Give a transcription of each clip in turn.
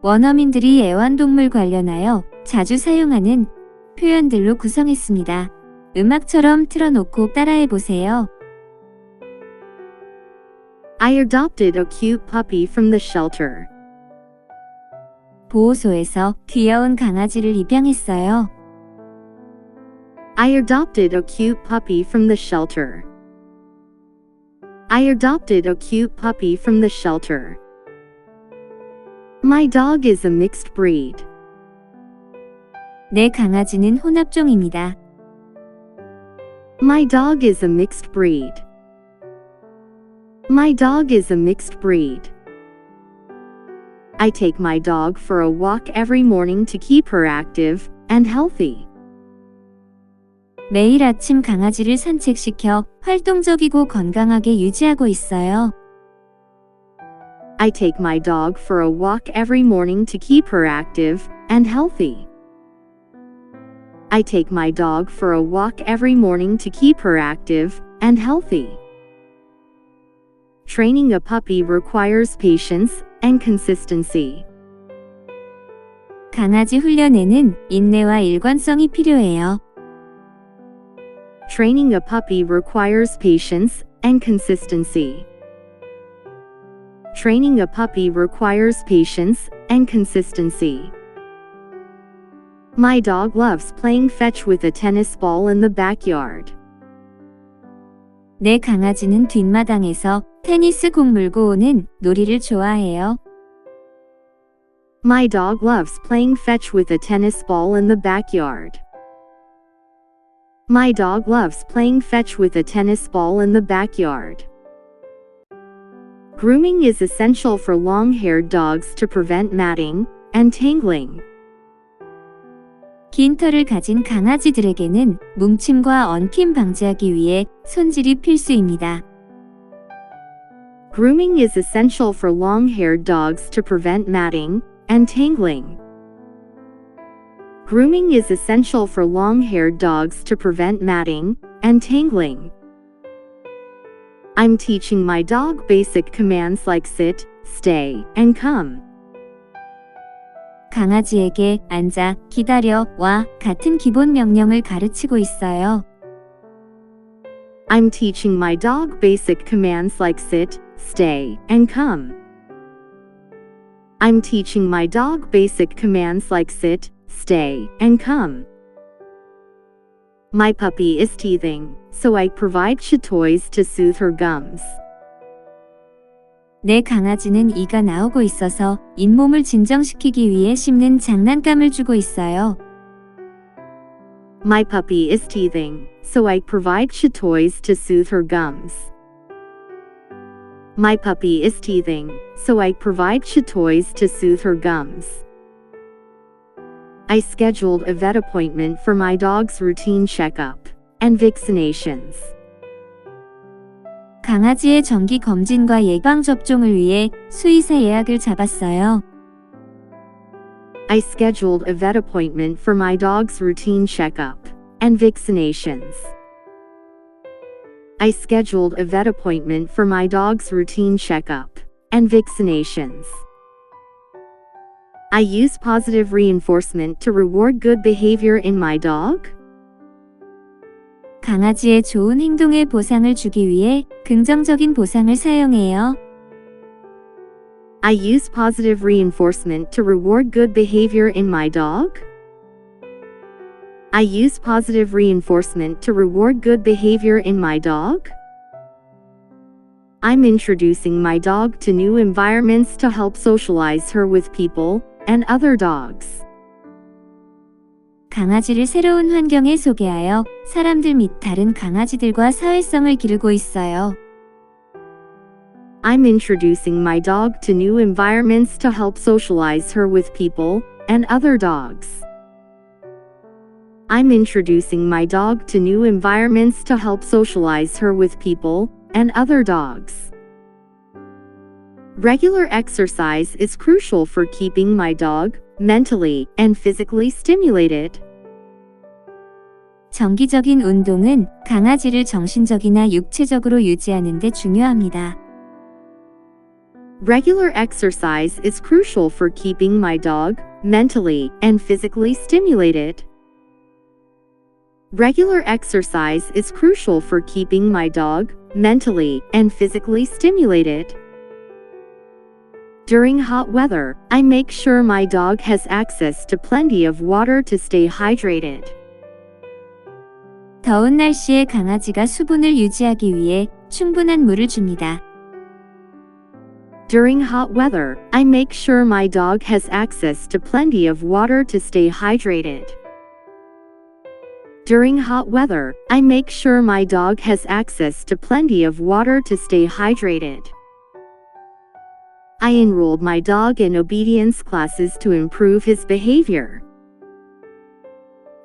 원어민들이 애완동물 관련하여 자주 사용하는 표현들로 구성했습니다. 음악처럼 틀어놓고 따라해보세요. I adopted a cute puppy from the shelter. 보호소에서 귀여운 강아지를 입양했어요. I adopted a cute puppy from the shelter. I adopted a cute puppy from the shelter. My dog is a mixed breed. 내 강아지는 혼합종입니다. My dog is a mixed breed. My dog is a mixed breed. I take my dog for a walk every morning to keep her active and healthy. 매일 아침 강아지를 산책시켜 활동적이고 건강하게 유지하고 있어요. I take my dog for a walk every morning to keep her active and healthy. I take my dog for a walk every morning to keep her active and healthy. Training a puppy requires patience and consistency. 강아지 훈련에는 인내와 일관성이 필요해요. Training a puppy requires patience and consistency. Training a puppy requires patience and consistency. My dog loves playing fetch with a tennis ball in the backyard. 내 강아지는 뒷마당에서 테니스 공 물고 오는 놀이를 좋아해요. My dog loves playing fetch with a tennis ball in the backyard. My dog loves playing fetch with a tennis ball in the backyard. Grooming is essential for long-haired dogs to prevent matting and tangling. 긴 털을 가진 강아지들에게는 뭉침과 엉킴 방지하기 위해 손질이 필수입니다. Grooming is essential for long-haired dogs to prevent matting and tangling. Grooming is essential for long-haired dogs to prevent matting and tangling. I'm teaching my dog basic commands like sit, stay, and come. 강아지에게 앉아, 기다려, 와 같은 기본 명령을 가르치고 있어요. I'm teaching my dog basic commands like sit, stay, and come. I'm teaching my dog basic commands like sit, stay, and come. My puppy is teething, so I provide chew toys to soothe her gums. 내 강아지는 이가 나오고 있어서 잇몸을 진정시키기 위해 씹는 장난감을 주고 있어요. My puppy is teething, so I provide chew toys to soothe her gums. My puppy is teething, so I provide chew toys to soothe her gums. I scheduled a vet appointment for my dog's routine checkup and vaccinations. 강아지의 정기 검진과 예방 접종을 위해 수의사 예약을 잡았어요. I scheduled a vet appointment for my dog's routine checkup and vaccinations. I scheduled a vet appointment for my dog's routine checkup and vaccinations. I use positive reinforcement to reward good behavior in my dog. 강아지의 좋은 행동의 보상을 주기 위해 긍정적인 보상을 사용해요. I use positive reinforcement to reward good behavior in my dog. I use positive reinforcement to reward good behavior in my dog. I'm introducing my dog to new environments to help socialize her with people and other dogs. 강아지를 새로운 환경에 소개하여 사람들 및 다른 강아지들과 사회성을 기르고 있어요. I'm introducing my dog to new environments to help socialize her with people and other dogs. I'm introducing my dog to new environments to help socialize her with people and other dogs. Regular exercise is crucial for keeping my dog mentally and physically stimulated. 정기적인 운동은 강아지를 정신적이나 육체적으로 유지하는 데 중요합니다. Regular exercise is crucial for keeping my dog mentally and physically stimulated. Regular exercise is crucial for keeping my dog mentally and physically stimulated. During hot weather, I make sure my dog has access to plenty of water to stay hydrated. 더운 날씨에 강아지가 수분을 유지하기 위해 충분한 물을 줍니다. During hot weather, I make sure my dog has access to plenty of water to stay hydrated. During hot weather, I make sure my dog has access to plenty of water to stay hydrated. I enrolled my dog in obedience classes to improve his behavior.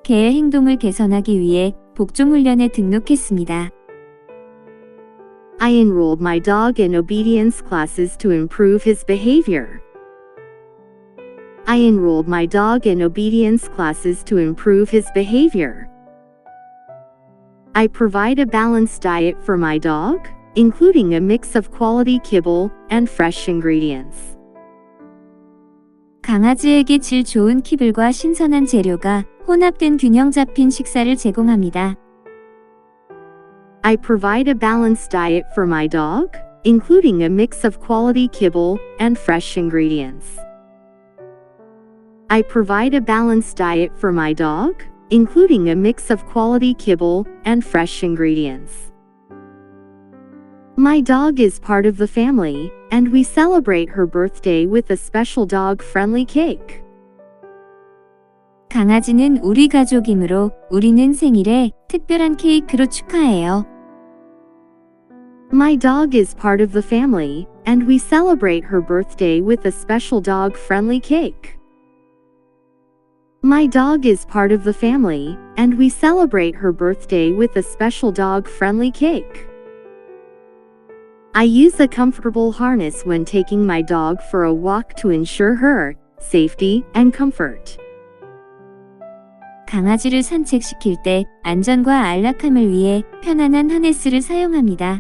개의 행동을 개선하기 위해 복종 훈련에 등록했습니다. I enrolled my dog in obedience classes to improve his behavior. I enrolled my dog in obedience classes to improve his behavior. I provide a balanced diet for my dog, including a mix of quality kibble and fresh ingredients. 강아지에게 질 좋은 키블과 신선한 재료가 혼합된 균형 잡힌 식사를 제공합니다. I provide a balanced diet for my dog, including a mix of quality kibble and fresh ingredients. I provide a balanced diet for my dog, including a mix of quality kibble and fresh ingredients. My dog is part of the family, and we celebrate her birthday with a special dog-friendly cake. 강아지는 우리 가족이므로 우리는 생일에 특별한 케이크로 축하해요. My dog is part of the family, and we celebrate her birthday with a special dog-friendly cake. My dog is part of the family, and we celebrate her birthday with a special dog-friendly cake. I use a comfortable harness when taking my dog for a walk to ensure her safety and comfort. 강아지를 산책시킬 때 안전과 안락함을 위해 편안한 하네스를 사용합니다.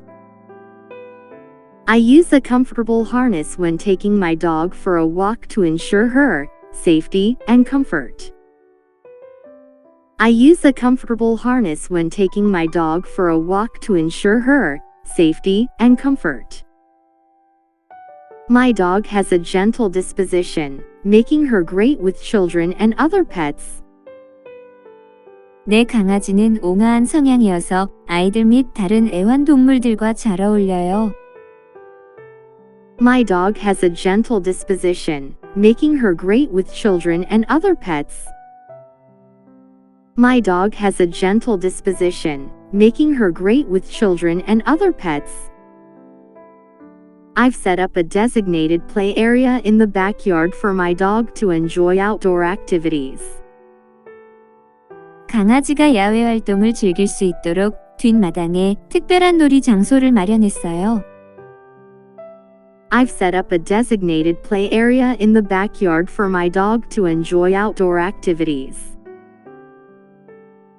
I use a comfortable harness when taking my dog for a walk to ensure her safety and comfort. I use a comfortable harness when taking my dog for a walk to ensure her safety and comfort. My dog has a gentle disposition, making her great with children and other pets. 내 강아지는 온화한 성향이어서 아이들 및 다른 애완동물들과 잘 어울려요. My dog has a gentle disposition, making her great with children and other pets. My dog has a gentle disposition, making her great with children and other pets. I've set up a designated play area in the backyard for my dog to enjoy outdoor activities. 강아지가 야외 활동을 즐길 수 있도록 뒷마당에 특별한 놀이 장소를 마련했어요. I've set up a designated play area in the backyard for my dog to enjoy outdoor activities.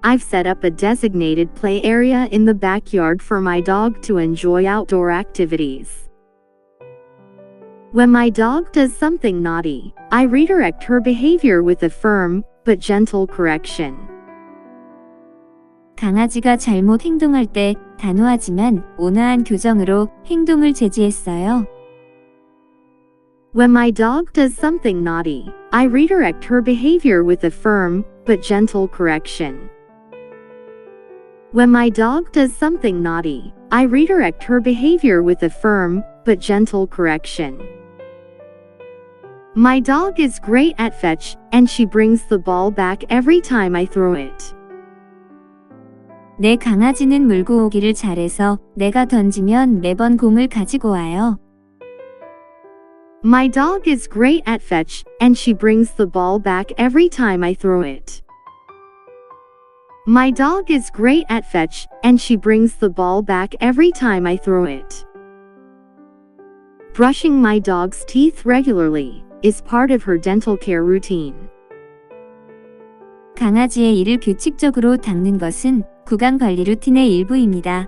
I've set up a designated play area in the backyard for my dog to enjoy outdoor activities. When my dog does something naughty, I redirect her behavior with a firm but gentle correction. 강아지가 잘못 행동할 때 단호하지만 온화한 교정으로 행동을 제지했어요. When my dog does something naughty, I redirect her behavior with a firm but gentle correction. When my dog does something naughty, I redirect her behavior with a firm but gentle correction. My dog is great at fetch, and she brings the ball back every time I throw it. 내 강아지는 물고 오기를 잘해서 내가 던지면 매번 공을 가지고 와요. My dog is great at fetch, and she brings the ball back every time I throw it. My dog is great at fetch, and she brings the ball back every time I throw it. Brushing my dog's teeth regularly is part of her dental care routine. 강아지의 이를 규칙적으로 닦는 것은 구강 관리 루틴의 일부입니다.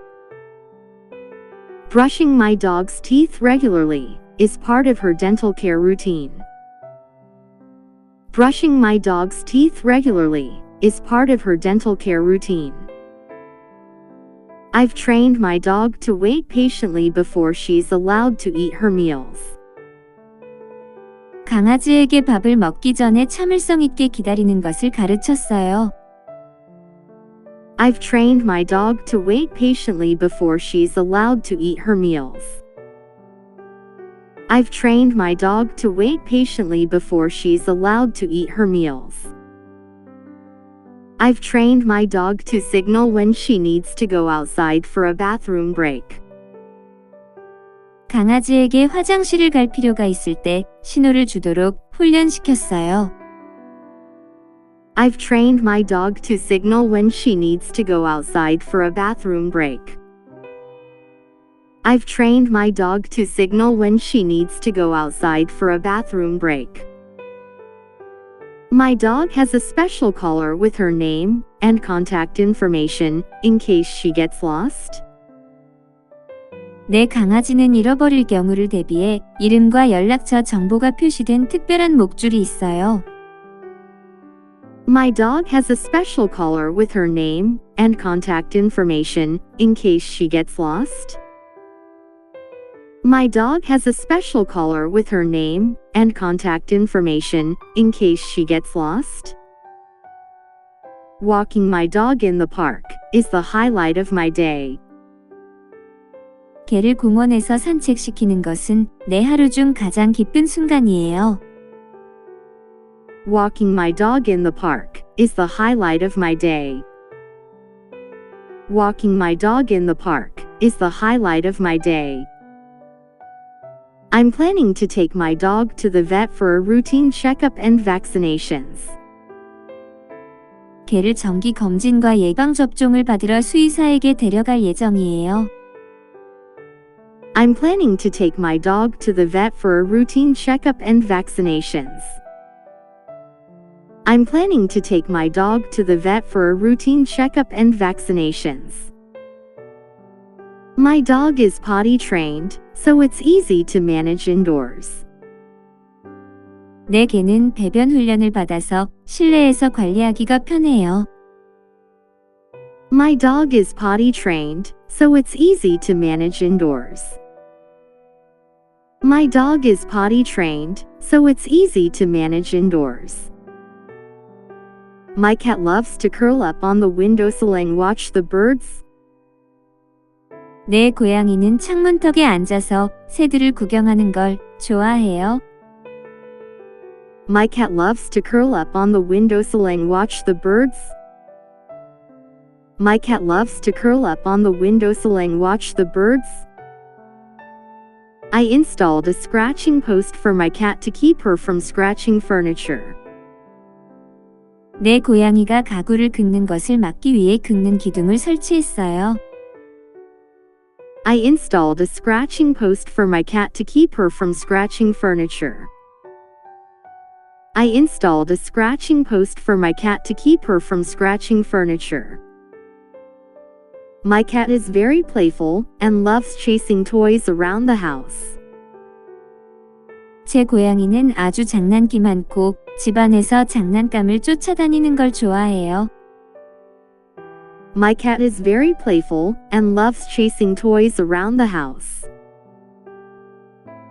Brushing my dog's teeth regularly is part of her dental care routine. Brushing my dog's teeth regularly is part of her dental care routine. I've trained my dog to wait patiently before she's allowed to eat her meals. 강아지에게 밥을 먹기 전에 참을성 있게 기다리는 것을 가르쳤어요. I've trained my dog to wait patiently before she's allowed to eat her meals. I've trained my dog to wait patiently before she's allowed to eat her meals. I've trained my dog to signal when she needs to go outside for a bathroom break. 강아지에게 화장실을 갈 필요가 있을 때 신호를 주도록 훈련시켰어요. I've trained my dog to signal when she needs to go outside for a bathroom break. I've trained my dog to signal when she needs to go outside for a bathroom break. My dog has a special collar with her name and contact information in case she gets lost. 내 강아지는 잃어버릴 경우를 대비해 이름과 연락처 정보가 표시된 특별한 목줄이 있어요. My dog has a special collar with her name and contact information in case she gets lost. My dog has a special collar with her name and contact information in case she gets lost. Walking my dog in the park is the highlight of my day. 개를 공원에서 산책시키는 것은 내 하루 중 가장 기쁜 순간이에요. Walking my dog in the park is the highlight of my day. Walking my dog in the park is the highlight of my day. I'm planning to take my dog to the vet for a routine checkup and vaccinations. 개를 정기 검진과 예방 접종을 받으러 수의사에게 데려갈 예정이에요. I'm planning to take my dog to the vet for a routine checkup and vaccinations. I'm planning to take my dog to the vet for a routine checkup and vaccinations. My dog is potty trained, so it's easy to manage indoors. 내 개는 배변 훈련을 받아서 실내에서 관리하기가 편해요. My dog is potty trained, so it's easy to manage indoors. My dog is potty trained, so it's easy to manage indoors. My cat loves to curl up on the windowsill and watch the birds. 내 고양이는 창문턱에 앉아서 새들을 구경하는 걸 좋아해요. My cat loves to curl up on the windowsill and watch the birds. My cat loves to curl up on the windowsill and watch the birds. I installed a scratching post for my cat to keep her from scratching furniture. 내 고양이가 가구를 긁는 것을 막기 위해 긁는 기둥을 설치했어요. I installed a scratching post for my cat to keep her from scratching furniture. I installed a scratching post for my cat to keep her from scratching furniture. My cat is very playful and loves chasing toys around the house. 제 고양이는 아주 장난기 많고 집안에서 장난감을 쫓아다니는 걸 좋아해요. My cat is very playful and loves chasing toys around the house.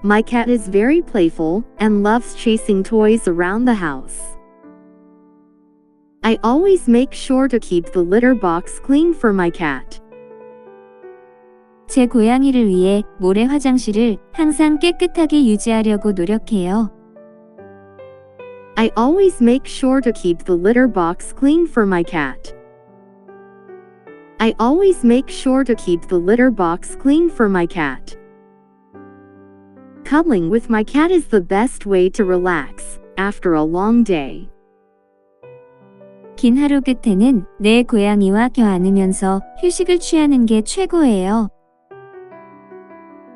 My cat is very playful and loves chasing toys around the house. I always make sure to keep the litter box clean for my cat. 제 고양이를 위해 모래 화장실을 항상 깨끗하게 유지하려고 노력해요. I always make sure to keep the litter box clean for my cat. I always make sure to keep the litter box clean for my cat. Cuddling with my cat is the best way to relax after a long day. 긴 하루 끝에는 내 고양이와 껴 안으면서 휴식을 취하는 게 최고예요.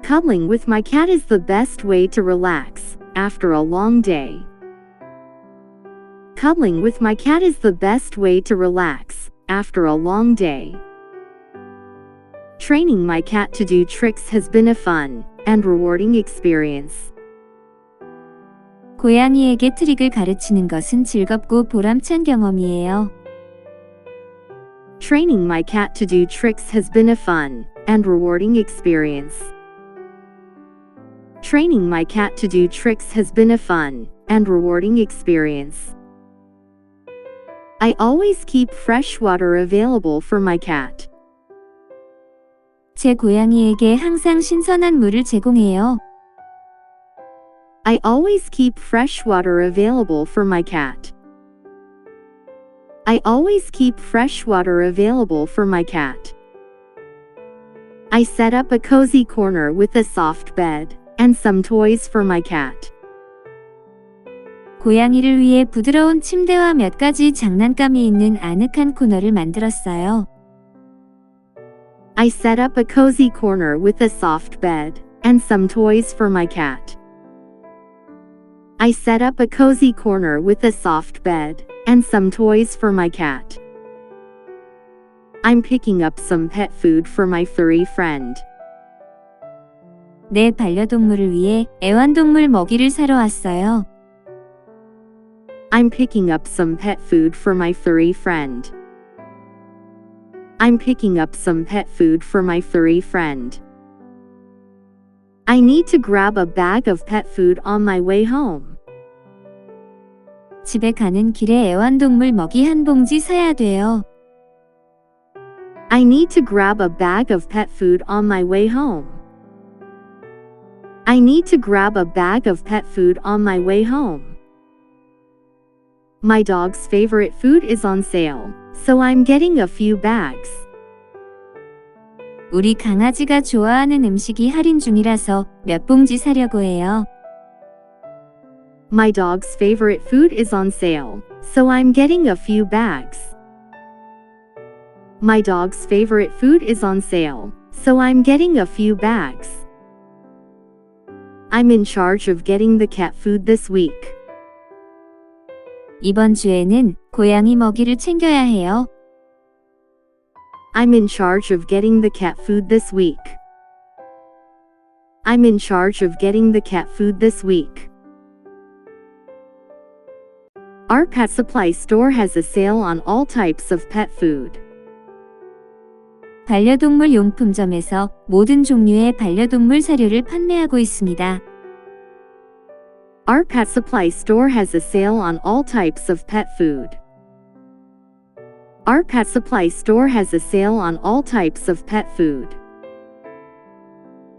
Cuddling with my cat is the best way to relax after a long day. Cuddling with my cat is the best way to relax after a long day. Training my cat to do tricks has been a fun and rewarding experience. 고양이에게 트릭을 가르치는 것은 즐겁고 보람찬 경험이에요. Training my cat to do tricks has been a fun and rewarding experience. Training my cat to do tricks has been a fun and rewarding experience. I always keep fresh water available for my cat. 제 고양이에게 항상 신선한 물을 제공해요. I always keep fresh water available for my cat. I always keep fresh water available for my cat. I set up a cozy corner with a soft bed and some toys for my cat. 고양이를 위해 부드러운 침대와 몇 가지 장난감이 있는 아늑한 코너를 만들었어요. I set up a cozy corner with a soft bed and some toys for my cat. I set up a cozy corner with a soft bed and some toys for my cat. I'm picking up some pet food for my furry friend. 내 반려동물을 위해 애완동물 먹이를 사러 왔어요. I'm picking up some pet food for my furry friend. I'm picking up some pet food for my furry friend. I need to grab a bag of pet food on my way home. 집에 가는 길에 애완동물 먹이 한 봉지 사야 돼요. I need to grab a bag of pet food on my way home. I need to grab a bag of pet food on my way home. My dog's favorite food is on sale, so I'm getting a few bags. 우리 강아지가 좋아하는 음식이 할인 중이라서 몇 봉지 사려고 해요. My dog's favorite food is on sale, so I'm getting a few bags. My dog's favorite food is on sale, so I'm getting a few bags. I'm in charge of getting the cat food this week. 이번 주에는 고양이 먹이를 챙겨야 해요. I'm in charge of getting the cat food this week. I'm in charge of getting the cat food this week. Our pet supply store has a sale on all types of pet food. 반려동물 용품점에서 모든 종류의 반려동물 사료를 판매하고 있습니다. Our pet supply store has a sale on all types of pet food. Our pet supply store has a sale on all types of pet food.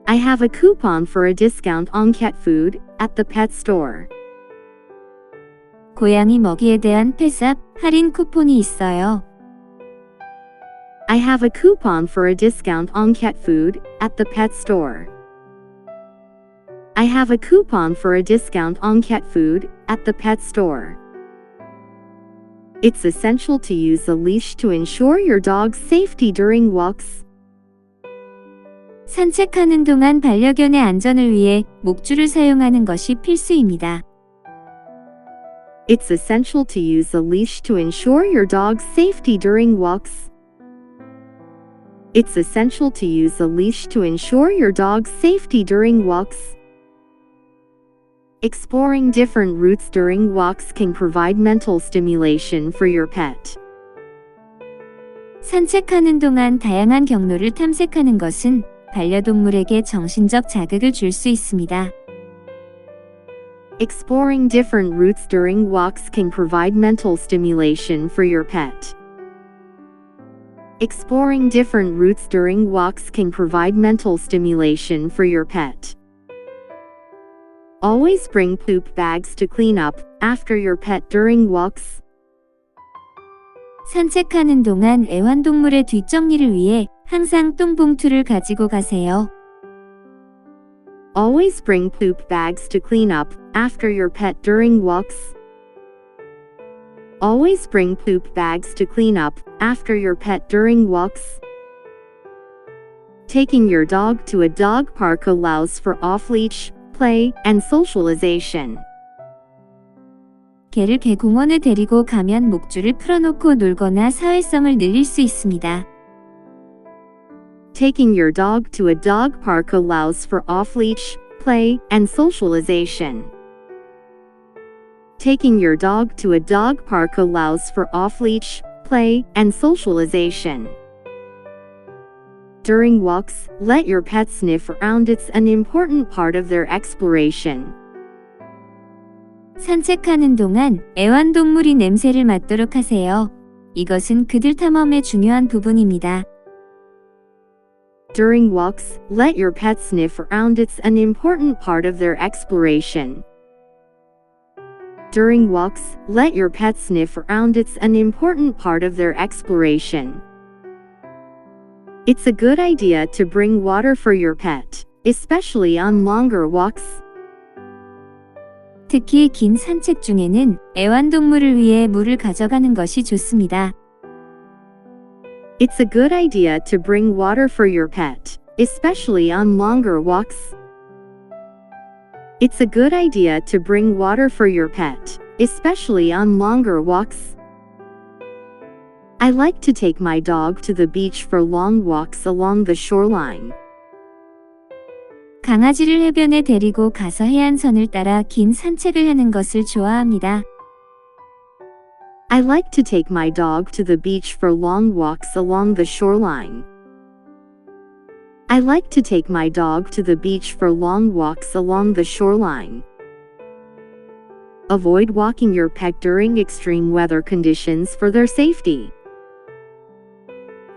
I have a coupon for a discount on cat food at the pet store. 고양이 먹이에 대한 펫앱 할인 쿠폰이 있어요. I have a coupon for a discount on cat food at the pet store. I have a coupon for a discount on cat food at the pet store. It's essential to use a leash to ensure your dog's safety during walks. 산책하는 동안 반려견의 안전을 위해 목줄을 사용하는 것이 필수입니다. It's essential to use a leash to ensure your dog's safety during walks. It's essential to use a leash to ensure your dog's safety during walks. Exploring different routes during walks can provide mental stimulation for your pet. 산책하는 동안 다양한 경로를 탐색하는 것은 반려동물에게 정신적 자극을 줄 수 있습니다. Exploring different routes during walks can provide mental stimulation for your pet. Exploring different routes during walks can provide mental stimulation for your pet. Always bring poop bags to clean up after your pet during walks. 산책하는 동안 애완동물의 뒷정리를 위해 항상 똥봉투를 가지고 가세요. Always bring poop bags to clean up after your pet during walks. Always bring poop bags to clean up after your pet during walks. Taking your dog to a dog park allows for off-leash play and socialization. 개를 개공원에 데리고 가면 목줄을 풀어놓고 놀거나 사회성을 늘릴 수 있습니다. Taking your dog to a dog park allows for off-leash play and socialization. Taking your dog to a dog park allows for off-leash play and socialization. During walks, let your pet sniff around. It's an important part of their exploration. 산책하는 동안 애완동물이 냄새를 맡도록 하세요. 이것은 그들 탐험의 중요한 부분입니다. During walks, let your pet sniff around. It's an important part of their exploration. During walks, let your pet sniff around. It's an important part of their exploration. It's a good idea to bring water for your pet, especially on longer walks. 특히 긴 산책 중에는 애완동물을 위해 물을 가져가는 것이 좋습니다. It's a good idea to bring water for your pet, especially on longer walks. It's a good idea to bring water for your pet, especially on longer walks. I like to take my dog to the beach for long walks along the shoreline. 강아지를 해변에 데리고 가서 해안선을 따라 긴 산책을 하는 것을 좋아합니다. I like to take my dog to the beach for long walks along the shoreline. I like to take my dog to the beach for long walks along the shoreline. Avoid walking your pet during extreme weather conditions for their safety.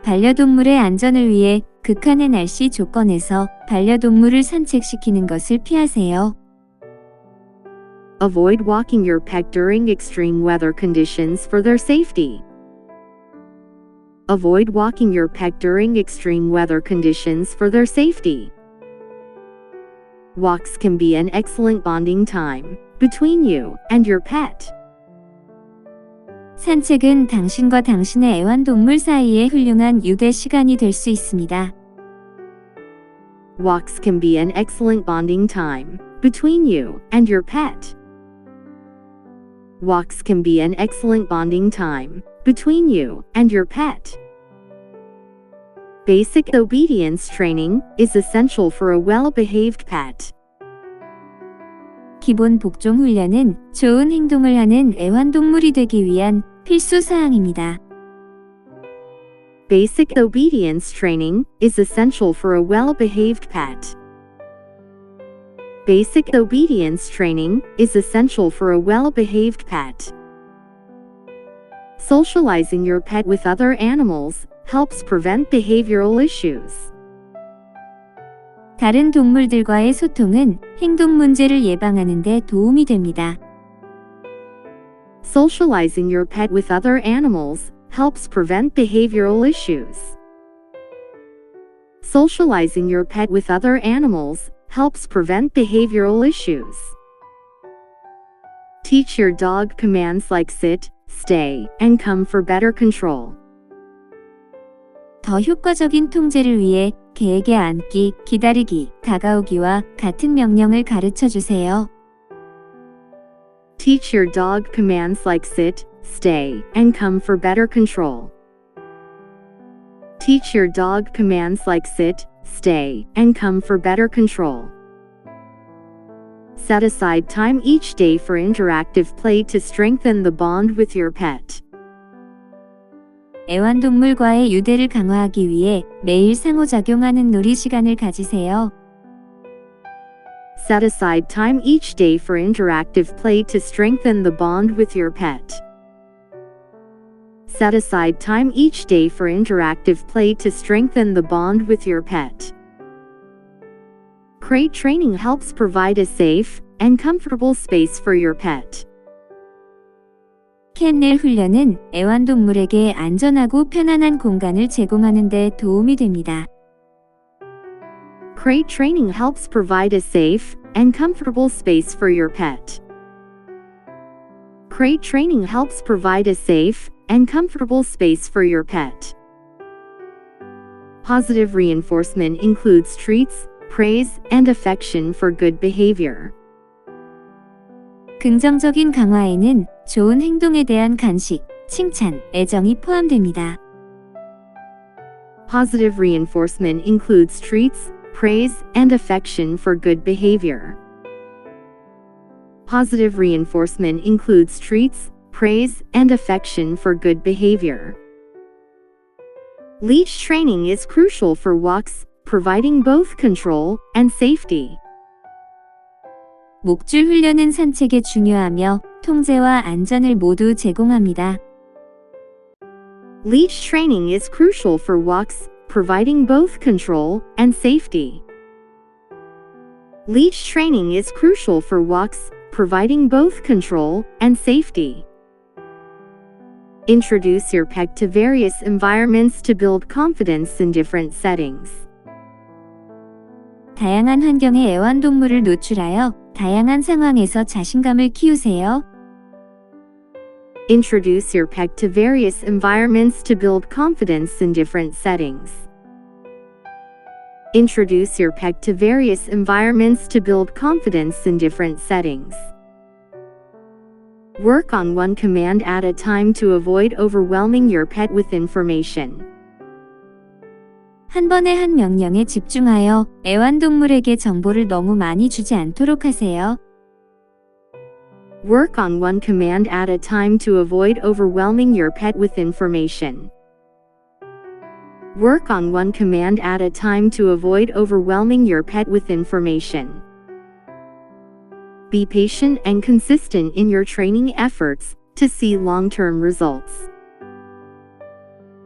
반려동물의 안전을 위해 극한의 날씨 조건에서 반려동물을 산책시키는 것을 피하세요. Avoid walking your pet during extreme weather conditions for their safety. Avoid walking your pet during extreme weather conditions for their safety. Walks can be an excellent bonding time between you and your pet. 산책은 당신과 당신의 애완동물 사이의 훌륭한 유대 시간이 될 수 있습니다. Walks can be an excellent bonding time between you and your pet. Walks can be an excellent bonding time between you and your pet. Basic obedience training is essential for a well-behaved pet. 기본 복종 훈련은 좋은 행동을 하는 애완동물이 되기 위한 필수 사항입니다. Basic obedience training is essential for a well-behaved pet. Basic obedience training is essential for a well-behaved pet. Socializing your pet with other animals helps prevent behavioral issues. 다른 동물들과의 소통은 행동 문제를 예방하는 데 도움이 됩니다. Socializing your pet with other animals helps prevent behavioral issues. Socializing your pet with other animals helps prevent behavioral issues. Teach your dog commands like sit, stay, and come for better control. 더 효과적인 통제를 위해 개에게 앉기, 기다리기, 다가오기와 같은 명령을 가르쳐 주세요. Teach your dog commands like sit, stay, and come for better control. Teach your dog commands like sit, stay, and come for better control. Set aside time each day for interactive play to strengthen the bond with your pet. 애완동물과의 유대를 강화하기 위해 매일 상호작용하는 놀이 시간을 가지세요. Set aside time each day for interactive play to strengthen the bond with your pet. Set aside time each day for interactive play to strengthen the bond with your pet. Crate training helps provide a safe and comfortable space for your pet. 캔넬 훈련은 애완동물에게 안전하고 편안한 공간을 제공하는 데 도움이 됩니다. Crate training helps provide a safe and comfortable space for your pet. Crate training helps provide a safe and comfortable space for your pet. Positive reinforcement includes treats, praise, and affection for good behavior. 긍정적인 강화에는 좋은 행동에 대한 간식, 칭찬, 애정이 포함됩니다. Positive reinforcement includes treats, praise, and affection for good behavior. Positive reinforcement includes treats, praise, and affection for good behavior. Leash training is crucial for walks, providing both control and safety. 목줄 훈련은 산책에 중요하며 통제와 안전을 모두 제공합니다. Leash training is crucial for walks, providing both control and safety. Leash training is crucial for walks, providing both control and safety. Introduce your pet to various environments to build confidence in different settings. 다양한 환경에 애완동물을 노출하여 다양한 상황에서 자신감을 키우세요. Introduce your pet to various environments to build confidence in different settings. Introduce your pet to various environments to build confidence in different settings. Work on one command at a time to avoid overwhelming your pet with information. 한 번에 한 명령에 집중하여 애완동물에게 정보를 너무 많이 주지 않도록 하세요. Work on one command at a time to avoid overwhelming your pet with information. Work on one command at a time to avoid overwhelming your pet with information. Be patient and consistent in your training efforts to see long-term results.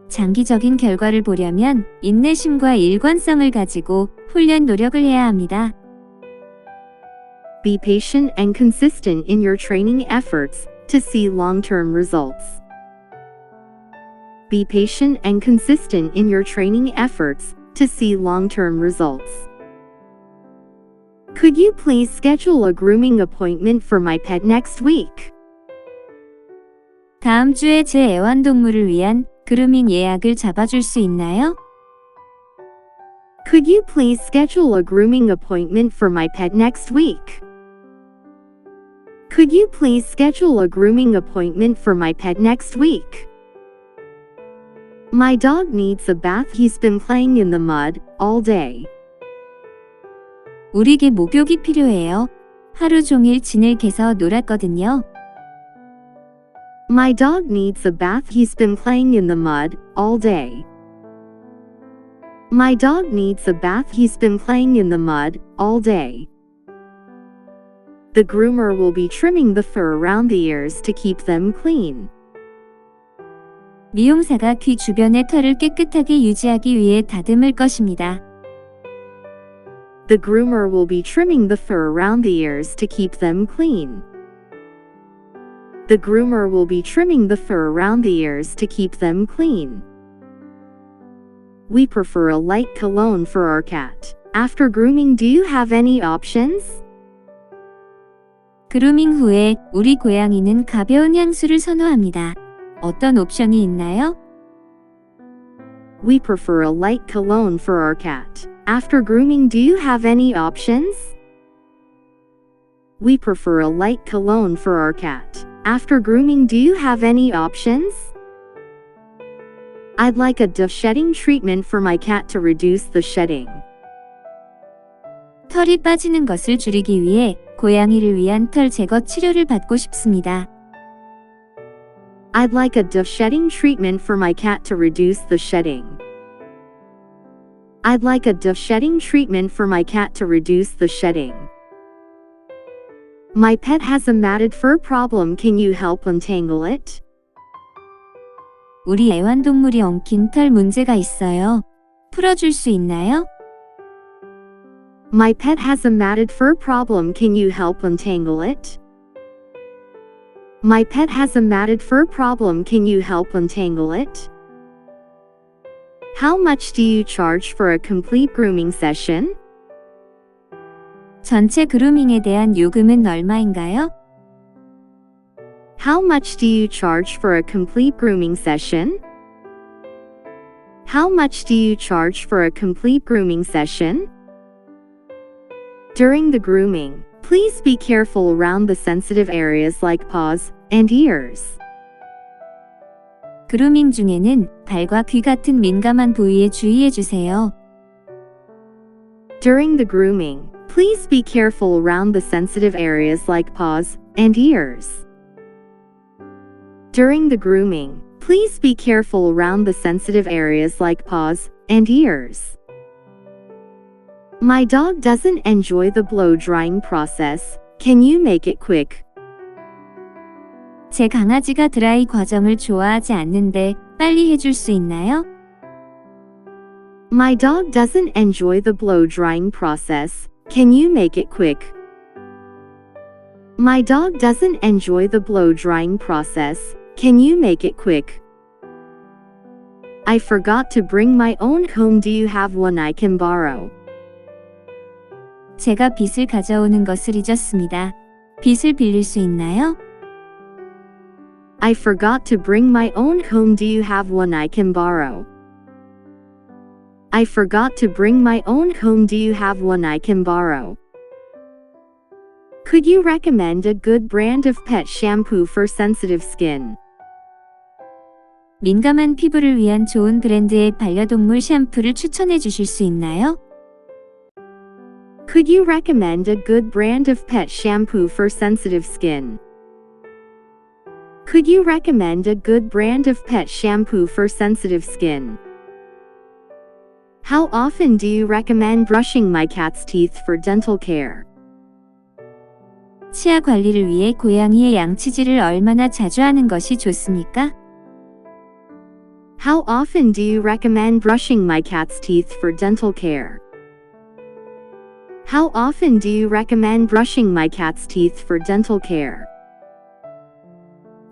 장기적인 결과를 보려면 인내심과 일관성을 가지고 훈련 노력을 해야 합니다. Be patient and consistent in your training efforts to see long-term results. Be patient and consistent in your training efforts to see long-term results. Could you please schedule a grooming appointment for my pet next week? 다음 주에 제 애완동물을 위한 그루밍 예약을 잡아줄 수 있나요? Could you please schedule a grooming appointment for my pet next week? Could you please schedule a grooming appointment for my pet next week? My dog needs a bath. He's been playing in the mud all day. 우리 개 목욕이 필요해요. 하루 종일 진흙에서 놀았거든요. My dog needs a bath. He's been playing in the mud all day. My dog needs a bath. He's been playing in the mud all day. The groomer will be trimming the fur around the ears to keep them clean. 미용사가 귀 주변의 털을 깨끗하게 유지하기 위해 다듬을 것입니다. The groomer will be trimming the fur around the ears to keep them clean. The groomer will be trimming the fur around the ears to keep them clean. We prefer a light cologne for our cat. After grooming, do you have any options? 그루밍 후에 우리 고양이는 가벼운 향수를 선호합니다. 어떤 옵션이 있나요? We prefer a light cologne for our cat. After grooming, do you have any options? We prefer a light cologne for our cat. After grooming, do you have any options? I'd like a Dove shedding treatment for my cat to reduce the shedding. 털이 빠지는 것을 줄이기 위해 고양이를 위한 털 제거 치료를 받고 싶습니다. I'd like a Dove shedding treatment for my cat to reduce the shedding. I'd like a Dove shedding treatment for my cat to reduce the shedding. My pet has a matted fur problem. Can you help untangle it? 우리 애완동물이 엉킨 털 문제가 있어요. 풀어줄 수 있나요? My pet has a matted fur problem. Can you help untangle it? My pet has a matted fur problem. Can you help untangle it? How much do you charge for a complete grooming session? 전체 그루밍에 대한 요금은 얼마인가요? How much do you charge for a complete grooming session? How much do you charge for a complete grooming session? During the grooming, please be careful around the sensitive areas like paws and ears. 그루밍 중에는 발과 귀 같은 민감한 부위에 주의해 주세요. During the grooming, please be careful around the sensitive areas like paws and ears. During the grooming, please be careful around the sensitive areas like paws and ears. My dog doesn't enjoy the blow drying process. Can you make it quick? 제 강아지가 드라이 과정을 좋아하지 않는데 빨리 해줄 수 있나요? My dog doesn't enjoy the blow drying process. Can you make it quick? My dog doesn't enjoy the blow drying process. Can you make it quick? I forgot to bring my own comb. Do you have one I can borrow? 제가 빗을 가져오는 것을 잊었습니다. 빗을 빌릴 수 있나요? I forgot to bring my own comb. Do you have one I can borrow? I forgot to bring my own comb. Do you have one I can borrow? Could you recommend a good brand of pet shampoo for sensitive skin? 민감한 피부를 위한 좋은 브랜드의 반려동물 샴푸를 추천해 주실 수 있나요? Could you recommend a good brand of pet shampoo for sensitive skin? Could you recommend a good brand of pet shampoo for sensitive skin? How often do you recommend brushing my cat's teeth for dental care? 치아 관리를 위해 고양이의 양치질을 얼마나 자주 하는 것이 좋습니까? How often do you recommend brushing my cat's teeth for dental care? How often do you recommend brushing my cat's teeth for dental care?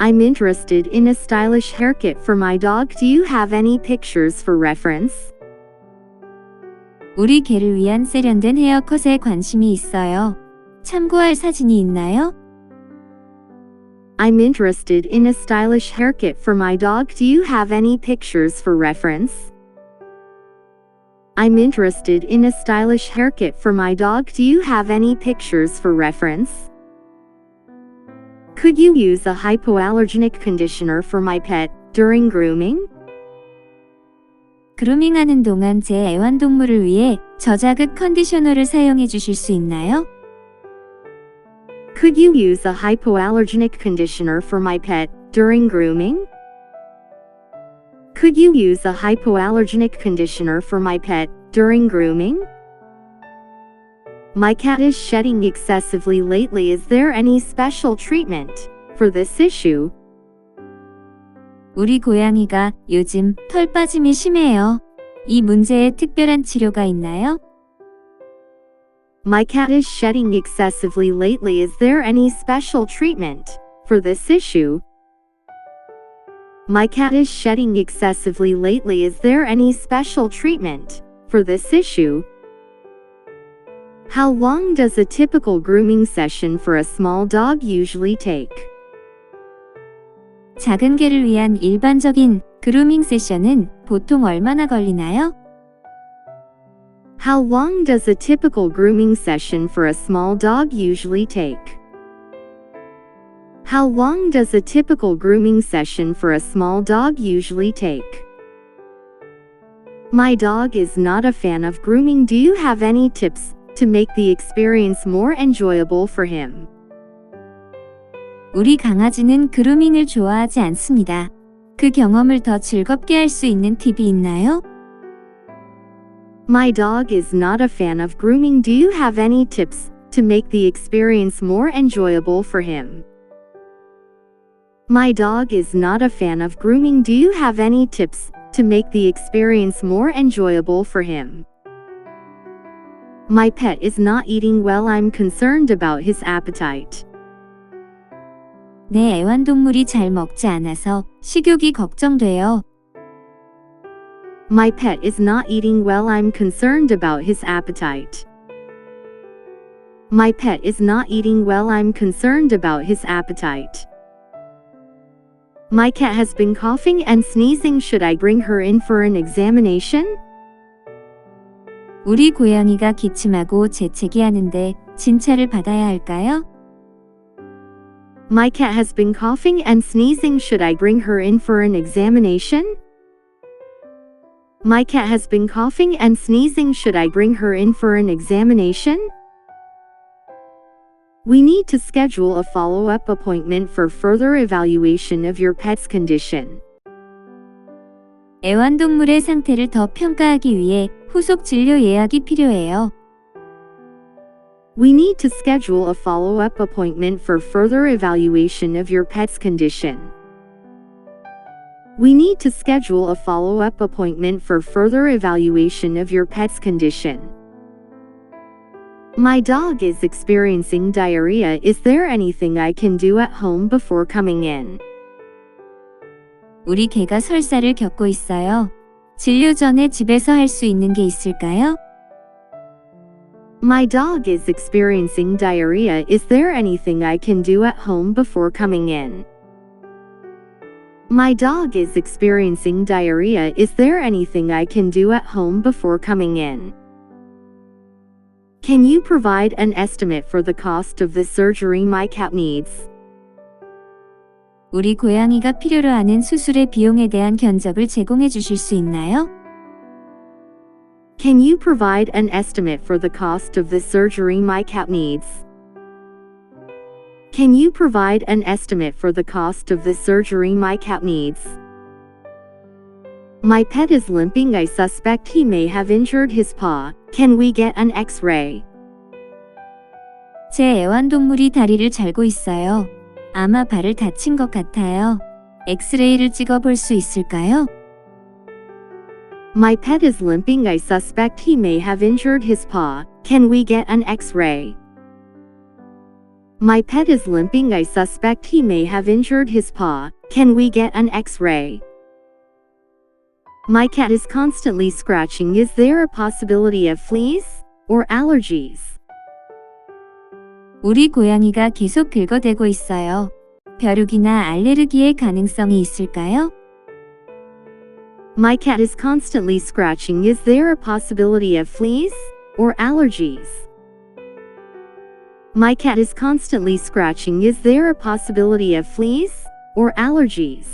I'm interested in a stylish haircut for my dog. Do you have any pictures for reference? 우리 개를 위한 세련된 헤어컷에 관심이 있어요. 참고할 사진이 있나요? I'm interested in a stylish haircut for my dog. Do you have any pictures for reference? I'm interested in a stylish haircut for my dog. Do you have any pictures for reference? Could you use a hypoallergenic conditioner for my pet during grooming? 그루밍하는 동안 제 애완동물을 위해 저자극 컨디셔너를 사용해 주실 수 있나요? Could you use a hypoallergenic conditioner for my pet during grooming? Could you use a hypoallergenic conditioner for my pet during grooming? My cat is shedding excessively lately. Is there any special treatment for this issue? 우리 고양이가 요즘 털 빠짐이 심해요. 이 문제에 특별한 치료가 있나요? My cat is shedding excessively lately. Is there any special treatment for this issue? My cat is shedding excessively lately. Is there any special treatment for this issue? How long does a typical grooming session for a small dog usually take? 작은 개를 위한 일반적인 그루밍 세션은 보통 얼마나 걸리나요? How long does a typical grooming session for a small dog usually take? How long does a typical grooming session for a small dog usually take? My dog is not a fan of grooming. Do you have any tips to make the experience more enjoyable for him? 우리 강아지는 그루밍을 좋아하지 않습니다. 그 경험을 더 즐겁게 할 수 있는 팁이 있나요? My dog is not a fan of grooming. Do you have any tips to make the experience more enjoyable for him? My dog is not a fan of grooming. Do you have any tips to make the experience more enjoyable for him? My pet is not eating well. I'm concerned about his appetite. 내 애완동물이 잘 먹지 않아서 식욕이 걱정돼요. My pet is not eating well. I'm concerned about his appetite. My pet is not eating well. I'm concerned about his appetite. My cat has been coughing and sneezing. Should I bring her in for an examination? 우리 고양이가 기침하고 재채기하는데 진찰을 받아야 할까요? My cat has been coughing and sneezing. Should I bring her in for an examination? My cat has been coughing and sneezing. Should I bring her in for an examination? We need to schedule a follow-up appointment for further evaluation of your pet's condition. 애완동물의 상태를 더 평가하기 위해 후속 진료 예약이 필요해요. We need to schedule a follow-up appointment for further evaluation of your pet's condition. We need to schedule a follow-up appointment for further evaluation of your pet's condition. My dog is experiencing diarrhea. Is there anything I can do at home before coming in? 우리 개가 설사를 겪고 있어요. 진료 전에 집에서 할 수 있는 게 있을까요? My dog is experiencing diarrhea. Is there anything I can do at home before coming in? My dog is experiencing diarrhea. Is there anything I can do at home before coming in? Can you provide an estimate for the cost of the surgery my cat needs? 우리 고양이가 필요로 하는 수술의 비용에 대한 견적을 제공해 주실 수 있나요? Can you provide an estimate for the cost of the surgery my cat needs? Can you provide an estimate for the cost of the surgery my cat needs? My pet is limping. I suspect he may have injured his paw. Can we get an X-ray? 제 애완동물이 다리를 잘고 있어요. 아마 발을 다친 것 같아요. 엑스레이를 찍어 볼 수 있을까요? My pet is limping. I suspect he may have injured his paw. Can we get an X-ray? My pet is limping. I suspect he may have injured his paw. Can we get an X-ray? My cat is constantly scratching. Is there a possibility of fleas or allergies? 우리 고양이가 계속 긁어대고 있어요. 벼룩이나 알레르기의 가능성이 있을까요? My cat is constantly scratching. Is there a possibility of fleas or allergies? My cat is constantly scratching. Is there a possibility of fleas or allergies?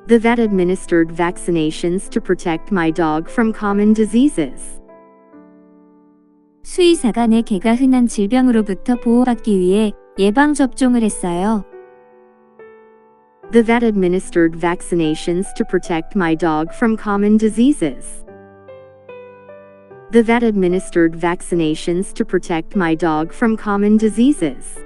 The vet administered vaccinations to protect my dog from common diseases. 수의사가 내 개가 흔한 질병으로부터 보호받기 위해 예방접종을 했어요. The vet administered vaccinations to protect my dog from common diseases. The vet administered vaccinations to protect my dog from common diseases.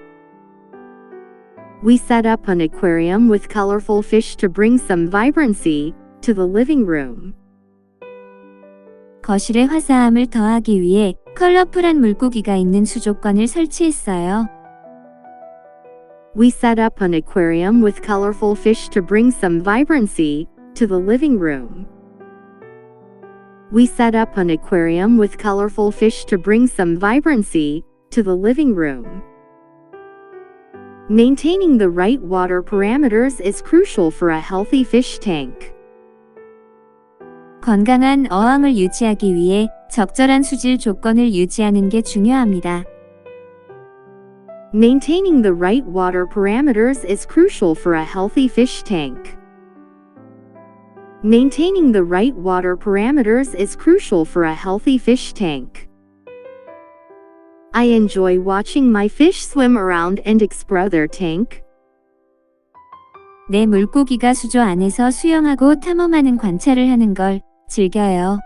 We set up an aquarium with colorful fish to bring some vibrancy to the living room. 거실에 화사함을 더하기 위해 컬러풀한 물고기가 있는 수족관을 설치했어요. We set up an aquarium with colorful fish to bring some vibrancy to the living room. We set up an aquarium with colorful fish to bring some vibrancy to the living room. Maintaining the right water parameters is crucial for a healthy fish tank. 건강한 어항을 유지하기 위해 적절한 수질 조건을 유지하는 게 중요합니다. Maintaining the right water parameters is crucial for a healthy fish tank. Maintaining the right water parameters is crucial for a healthy fish tank. I enjoy watching my fish swim around and explore their tank. 내 물고기가 수조 안에서 수영하고 탐험하는 관찰을 하는 걸 즐겨요.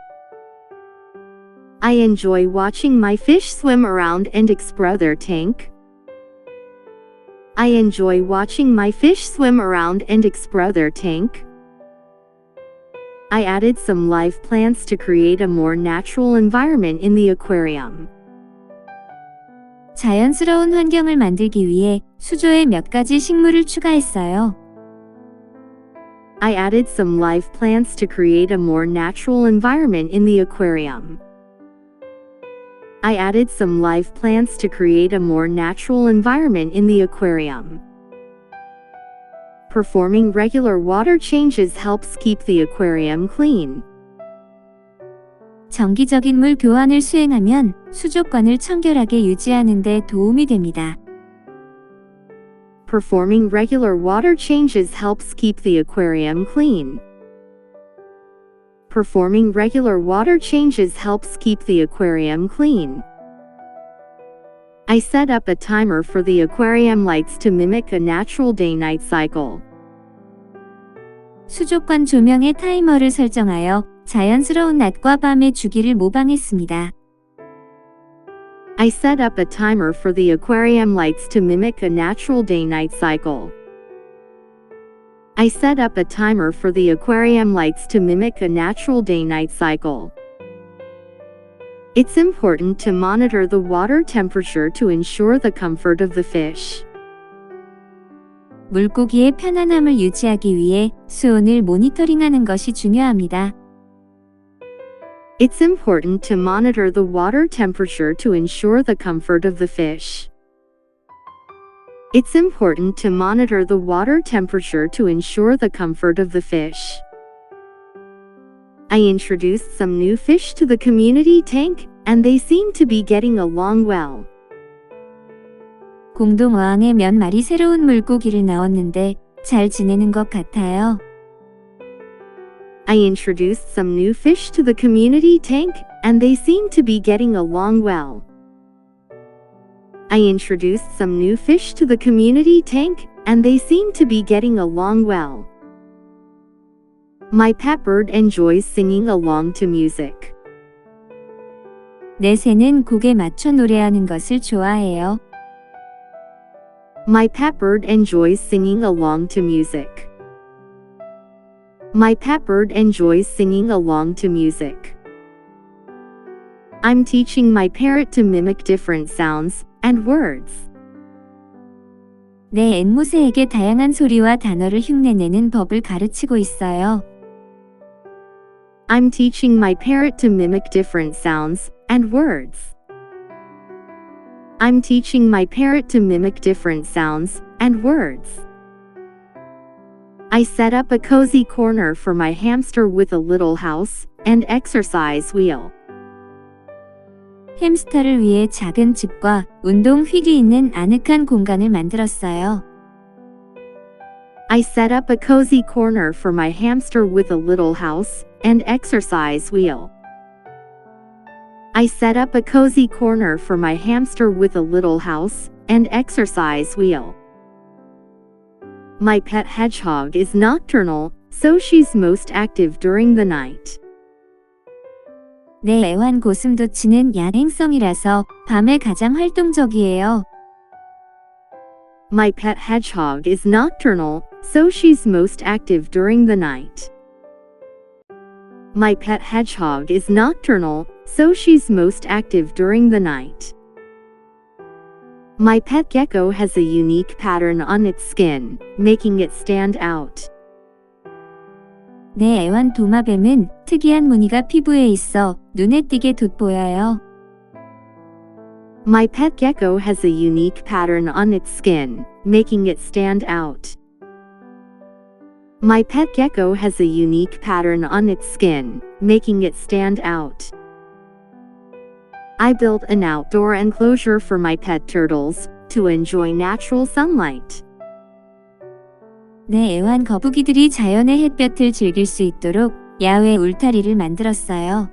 I enjoy watching my fish swim around and explore their tank. I enjoy watching my fish swim around and explore their tank. I added some live plants to create a more natural environment in the aquarium. 자연스러운 환경을 만들기 위해 수조에 몇 가지 식물을 추가했어요. I added some live plants to create a more natural environment in the aquarium. I added some live plants to create a more natural environment in the aquarium. Performing regular water changes helps keep the aquarium clean. 정기적인 물 교환을 수행하면 수족관을 청결하게 유지하는 데 도움이 됩니다. Performing regular water changes helps keep the aquarium clean. Performing regular water changes helps keep the aquarium clean. I set up a timer for the aquarium lights to mimic a natural day-night cycle. 수족관 조명의 타이머를 설정하여 자연스러운 낮과 밤의 주기를 모방했습니다. I set up a timer for the aquarium lights to mimic a natural day-night cycle. I set up a timer for the aquarium lights to mimic a natural day-night cycle. It's important to monitor the water temperature to ensure the comfort of the fish. 물고기의 편안함을 유지하기 위해 수온을 모니터링하는 것이 중요합니다. It's important to monitor the water temperature to ensure the comfort of the fish. It's important to monitor the water temperature to ensure the comfort of the fish. I introduced some new fish to the community tank, and they seem to be getting along well. 공동 어항에 몇 마리 새로운 물고기를 넣었는데 잘 지내는 것 같아요. I introduced some new fish to the community tank, and they seem to be getting along well. I introduced some new fish to the community tank, and they seem to be getting along well. My pet bird enjoys singing along to music. 내 새는 곡에 맞춰 노래하는 것을 좋아해요. My pet bird enjoys singing along to music. My pet bird enjoys singing along to music. I'm teaching my parrot to mimic different sounds and words. 내 앵무새에게 다양한 소리와 단어를 흉내내는 법을 가르치고 있어요. I'm teaching my parrot to mimic different sounds and words. I'm teaching my parrot to mimic different sounds and words. I set up a cozy corner for my hamster with a little house and exercise wheel. 햄스터를 위해 작은 집과 운동 휠이 있는 아늑한 공간을 만들었어요. I set up a cozy corner for my hamster with a little house and exercise wheel. I set up a cozy corner for my hamster with a little house and exercise wheel. My pet hedgehog is nocturnal, so she's most active during the night. 내 애완 고슴도치는 야행성이라서 밤에 가장 활동적이에요. My pet hedgehog is nocturnal, so she's most active during the night. My pet hedgehog is nocturnal, so she's most active during the night. My pet gecko has a unique pattern on its skin, making it stand out. 내 애완 도마뱀은 특이한 무늬가 피부에 있어 눈에 띄게 돋보여요. My pet gecko has a unique pattern on its skin, making it stand out. My pet gecko has a unique pattern on its skin, making it stand out. I built an outdoor enclosure for my pet turtles to enjoy natural sunlight. 내 애완 거북이들이 자연의 햇볕을 즐길 수 있도록 야외 울타리를 만들었어요.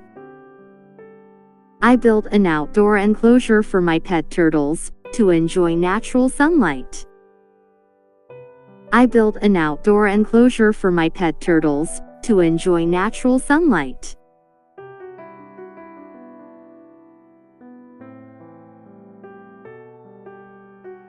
I built an outdoor enclosure for my pet turtles to enjoy natural sunlight. I built an outdoor enclosure for my pet turtles to enjoy natural sunlight.